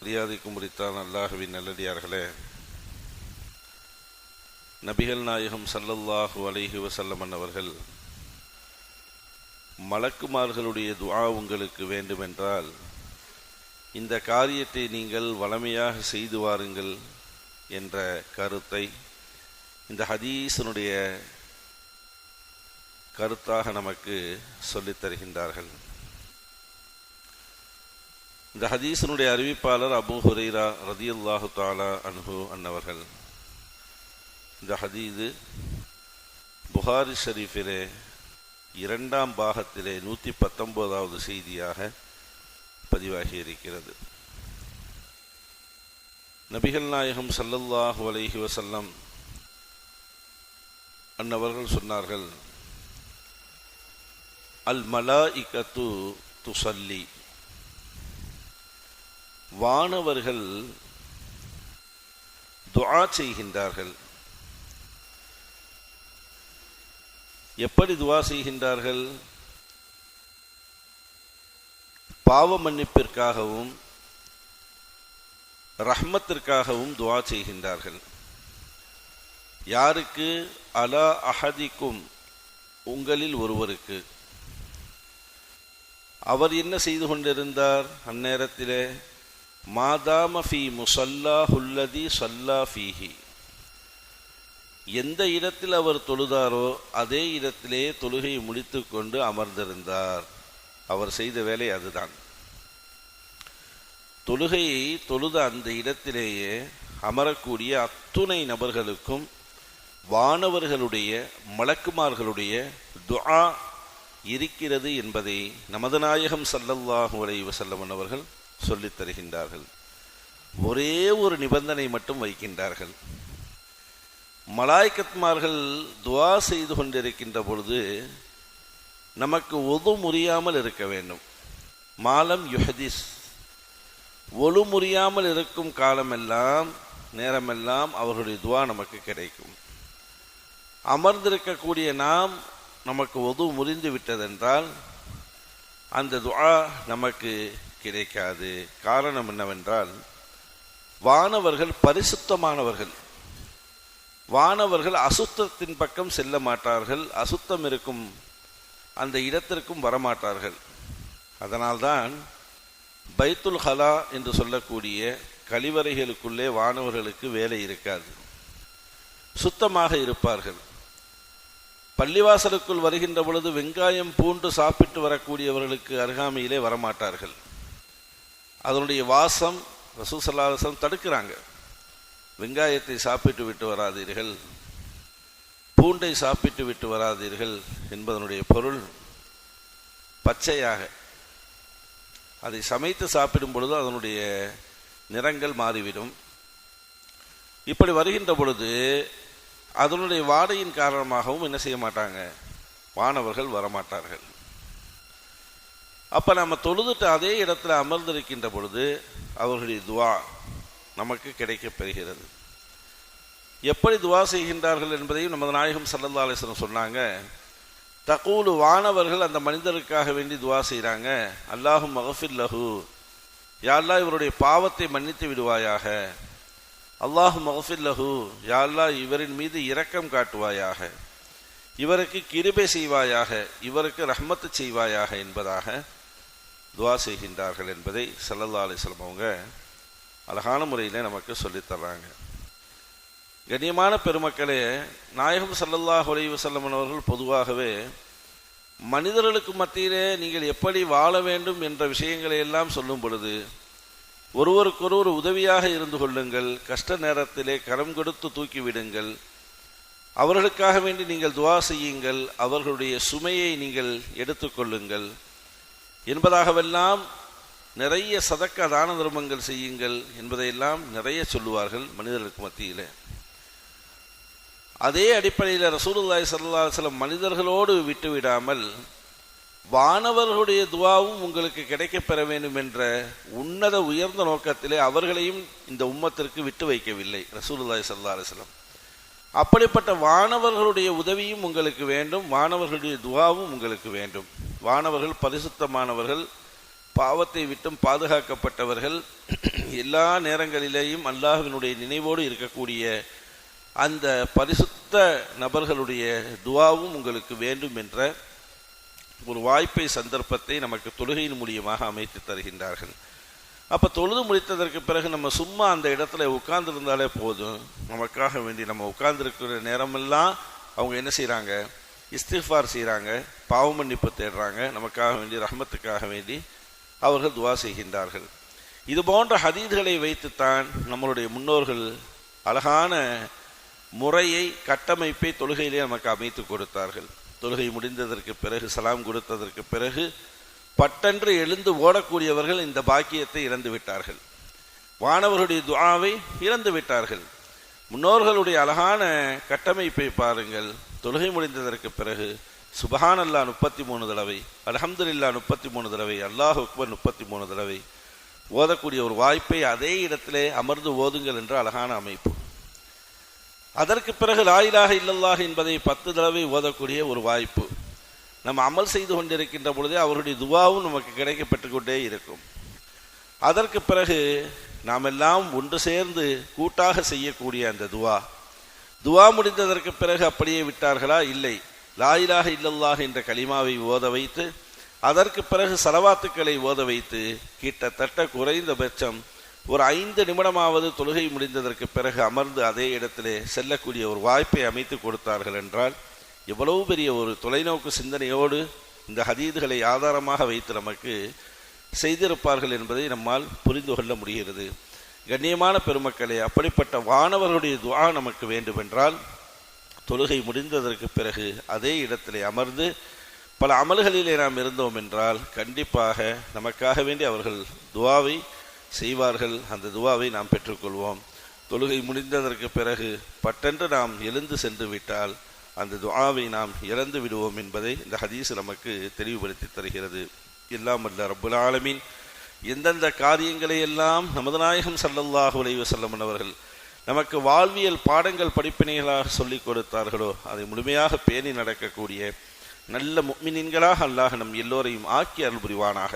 மரியாதைக்கும் உரித்தான் அல்லாஹுவின் நல்லடியார்களே, நபிகள் நாயகம் ஸல்லல்லாஹு அலைஹி வஸல்லம் அவர்கள் மலக்குமார்களுடைய துஆ உங்களுக்கு வேண்டுமென்றால் இந்த காரியத்தை நீங்கள் வளமையாக செய்து வாருங்கள் என்ற கருத்தை இந்த ஹதீஸினுடைய கருத்தாக நமக்கு சொல்லித் தருகின்றார்கள். இந்த ஹதீஸினுடைய அறிவிப்பாளர் அபூ ஹுரைரா ரதியல்லாஹு தஆலா அன்ஹு அன்னவர்கள். இந்த ஹதீது புகாரி ஷரீஃபிலே 2ஆம் பாகத்திலே 119வது செய்தியாக பதிவாகி இருக்கிறது. நபிகள் நாயகம் ஸல்லல்லாஹு அலைஹி வஸல்லம் அன்னவர்கள் சொன்னார்கள், அல் மலாயிகத்து துஸல்லி, வானவர்கள் துஆ செய்கின்றார்கள். எப்படி துஆ செய்கின்றார்கள்? பாவ மன்னிப்பிற்காகவும் ரஹ்மத்திற்காகவும் துஆ செய்கின்றார்கள். யாருக்கு? அலா அஹதிக்கும், உங்களில் ஒருவருக்கு. அவர் என்ன செய்து கொண்டிருந்தார் அந்நேரத்திலே? மாதாம ஃபீ முஸல்லாஹுல்லதி ஸல்லா ஃபீஹி, எந்த இடத்தில் அவர் தொழுதாரோ அதே இடத்திலே தொழுகையை முடித்து கொண்டு அமர்ந்திருந்தார். அவர் செய்த வேலை அதுதான். தொழுகையை தொழுத அந்த இடத்திலேயே அமரக்கூடிய அத்துணை நபர்களுக்கும் வானவர்களுடைய மலக்குமார்களுடைய துஆ இருக்கிறது என்பதை நமது நாயகம் ஸல்லல்லாஹு அலைஹி வஸல்லம் அவர்கள் சொல்லித் தருகின்றார்கள். ஒரே ஒரு நிபந்தனை மட்டும் வைக்கின்றார்கள். மலாய்க்கத்மார்கள் துஆ செய்து கொண்டிருக்கின்ற பொழுது நமக்கு ஒது முறியாமல் இருக்க வேண்டும். மாலம் யுஹதிஸ், ஒழு முறியாமல் இருக்கும் காலமெல்லாம் நேரமெல்லாம் அவர்களுடைய துஆ நமக்கு கிடைக்கும். அமர்ந்திருக்கக்கூடிய நாம் நமக்கு ஒது முறிந்து விட்டதென்றால் அந்த துஆ நமக்கு கிடைக்காது. காரணம் என்னவென்றால், வானவர்கள் பரிசுத்தமானவர்கள். வானவர்கள் அசுத்தத்தின் பக்கம் செல்ல மாட்டார்கள், அசுத்தம் இருக்கும் அந்த இடத்திற்கும் வரமாட்டார்கள். அதனால்தான் பைத்துல் ஹலா என்று சொல்லக்கூடிய கழிவறைகளுக்குள்ளே வானவர்களுக்கு வேலை இருக்காது, சுத்தமாக இருப்பார்கள். பள்ளிவாசலுக்குள் வருகின்ற பொழுது வெங்காயம் பூண்டு சாப்பிட்டு வரக்கூடியவர்களுக்கு அருகாமையிலே வரமாட்டார்கள். அதனுடைய வாசம் ரசூல் ஸல்லல்லாஹு அலைஹி வஸல்லம் தடுக்கிறாங்க. வெங்காயத்தை சாப்பிட்டு விட்டு வராதீர்கள், பூண்டை சாப்பிட்டு விட்டு வராதீர்கள் என்பதனுடைய பொருள் பச்சையாக அதை சமைத்து சாப்பிடும் பொழுது அதனுடைய நிறங்கள் மாறிவிடும். இப்படி வருகின்ற பொழுது அதனுடைய வாடையின் காரணமாகவும் என்ன செய்ய மாட்டாங்க, வானவர்கள் வரமாட்டார்கள். அப்போ நம்ம தொழுதுட்டு அதே இடத்துல அமர்ந்திருக்கின்ற பொழுது அவர்களுடைய துஆ நமக்கு கிடைக்கப் பெறுகிறது. எப்படி துஆ செய்கின்றார்கள் என்பதையும் நமது நாயகம் ஸல்லல்லாஹு அலைஹி வஸல்லம் சொன்னாங்க. தகூலு, வானவர்கள் அந்த மனிதருக்காக வேண்டி துஆ செய்கிறாங்க. அல்லாஹும் மக்ஃபிர் லஹு, யா அல்லாஹ் இவருடைய பாவத்தை மன்னித்து விடுவாயாக. அல்லாஹும் மக்ஃபிர் லஹு, யா அல்லாஹ் இவரின் மீது இரக்கம் காட்டுவாயாக, இவருக்கு கிருபை செய்வாயாக, இவருக்கு ரஹ்மத்து செய்வாயாக என்பதாக துஆ செய்கின்றார்கள் என்பதை ஸல்லல்லாஹு அலைஹி வஸல்லம் அவங்க அழகான முறையில் நமக்கு சொல்லித்தர்றாங்க. கண்ணியமான பெருமக்களே, நாயகம் ஸல்லல்லாஹு அலைஹி வஸல்லம் அவர்கள் பொதுவாகவே மனிதர்களுக்கு மத்தியிலே நீங்கள் எப்படி வாழ வேண்டும் என்ற விஷயங்களை எல்லாம் சொல்லும் பொழுது ஒருவருக்கொருவர் உதவியாக இருந்து கொள்ளுங்கள், கஷ்ட நேரத்திலே கரம் கொடுத்து தூக்கிவிடுங்கள், அவர்களுக்காக வேண்டி நீங்கள் துஆ செய்யுங்கள், அவர்களுடைய சுமையை நீங்கள் எடுத்துக்கொள்ளுங்கள் என்பதாகவெல்லாம் நிறைய சதக்கா தான தர்மங்கள் செய்யுங்கள் என்பதையெல்லாம் நிறைய சொல்லுவார்கள் மனிதர்களுக்கு மத்தியில். அதே அடிப்படையில் ரசூலுல்லாஹி ஸல்லல்லாஹு அலைஹி வஸல்லம் மனிதர்களோடு விட்டுவிடாமல் வானவர்களுடைய துஆவும் உங்களுக்கு கிடைக்கப் பெற வேண்டும் என்ற உன்னத உயர்ந்த நோக்கத்திலே அவர்களையும் இந்த உம்மத்திற்கு விட்டு வைக்கவில்லை ரசூலுல்லாஹி ஸல்லல்லாஹு அலைஹி வஸல்லம். அப்படிப்பட்ட வானவர்களுடைய உதவியும் உங்களுக்கு வேண்டும், வானவர்களுடைய துஆவும் உங்களுக்கு வேண்டும். வானவர்கள் பரிசுத்தமானவர்கள், பாவத்தை விட்டும் பாதுகாக்கப்பட்டவர்கள், எல்லா நேரங்களிலேயும் அல்லாஹ்வினுடைய நினைவோடு இருக்கக்கூடிய அந்த பரிசுத்த நபர்களுடைய துஆவும் உங்களுக்கு வேண்டும் என்ற ஒரு வாய்ப்பை, சந்தர்ப்பத்தை நமக்கு தொழுகையின் மூலியமாக அமைத்து தருகின்றார்கள். அப்போ தொழுது முடித்ததற்கு பிறகு நம்ம சும்மா அந்த இடத்துல உட்கார்ந்துருந்தாலே போதும். நமக்காக வேண்டி நம்ம உட்கார்ந்துருக்கிற நேரமெல்லாம் அவங்க என்ன செய்கிறாங்க? இஸ்திஃபார் செய்கிறாங்க, பாவ மன்னிப்பு தேடுறாங்க, நமக்காக வேண்டி, ரஹ்மத்துக்காக வேண்டி அவர்கள் துஆ செய்கின்றார்கள். இது போன்ற ஹதீஸ்களை வைத்துத்தான் நம்மளுடைய முன்னோர்கள் அழகான முறையை, கட்டமைப்பை தொழுகையிலே நமக்கு அமைத்து கொடுத்தார்கள். தொழுகை முடிந்ததற்கு பிறகு, சலாம் கொடுத்ததற்கு பிறகு பட்டென்று எழுந்து ஓடக்கூடியவர்கள் இந்த பாக்கியத்தை இழந்து விட்டார்கள். வானவருடைய துஆவை இழந்து விட்டார்கள். முன்னோர்களுடைய அழகான கட்டமைப்பை பாருங்கள். தொழுகை முடிந்ததற்கு பிறகு சுபஹானல்லாஹ் 33 தடவை, அல்ஹம்துலில்லாஹ் 33 தடவை, அல்லாஹு அக்பர் 33 தடவை ஓதக்கூடிய ஒரு வாய்ப்பை அதே இடத்திலே அமர்ந்து ஓதுங்கள் என்ற அழகான அமைப்பு. அதற்கு பிறகு லா இலாஹ இல்லல்லாஹ் என்பதை 10 தடவை ஓதக்கூடிய ஒரு வாய்ப்பு. நம்ம அமல் செய்து கொண்டிருக்கின்ற பொழுதே அவருடைய துஆவும் நமக்கு கிடைக்கப்பட்டு கொண்டே இருக்கும். அதற்கு பிறகு நாம் எல்லாம் ஒன்று சேர்ந்து கூட்டாக செய்யக்கூடிய அந்த துஆ முடிந்ததற்கு பிறகு அப்படியே விட்டார்களா? இல்லை. லா இலாஹ இல்லல்லாஹ் என்ற கலிமாவை ஓத வைத்து, அதற்கு பிறகு ஸலவாத்துக்களை ஓத வைத்து, கிட்டத்தட்ட குறைந்தபட்சம் ஒரு 5 நிமிடமாவது தொழுகை முடிந்ததற்கு பிறகு அமர்ந்து அதே இடத்திலே செல்லக்கூடிய ஒரு வாய்ப்பை அமைத்து கொடுத்தார்கள் என்றால், எவ்வளவு பெரிய ஒரு தொலைநோக்கு சிந்தனையோடு இந்த ஹதீதுகளை ஆதாரமாக வைத்து நமக்கு செய்திருப்பார்கள் என்பதை நம்மால் புரிந்து கொள்ள முடிகிறது. கண்ணியமான பெருமக்களே, அப்படிப்பட்ட வானவர்களுடைய துஆ நமக்கு வேண்டுமென்றால், தொழுகை முடிந்ததற்கு பிறகு அதே இடத்திலே அமர்ந்து பல அமல்களிலே நாம் இருந்தோம் என்றால் கண்டிப்பாக நமக்காக வேண்டி அவர்கள் துஆவை செய்வார்கள். அந்த துஆவை நாம் பெற்றுக்கொள்வோம். தொழுகை முடிந்ததற்கு பிறகு பட்டென்று நாம் எழுந்து சென்று விட்டால் அந்த துஆவை நாம் இழந்து விடுவோம் என்பதை இந்த ஹதீஸ் நமக்கு தெளிவுபடுத்தி தருகிறது. எல்லாம் வல்ல ரப்புல் ஆலமீன் எந்தெந்த காரியங்களை எல்லாம் நமது நாயகம் ஸல்லல்லாஹு அலைஹி வஸல்லம் அவர்கள் நமக்கு வாழ்வியல் பாடங்கள், படிப்பினைகளாக சொல்லிக் கொடுத்தார்களோ அதை முழுமையாக பேணி நடக்கக்கூடிய நல்ல முஃமினீன்களாக அல்லாஹ் நம் எல்லோரையும் ஆக்கி அருள் புரிவானாக.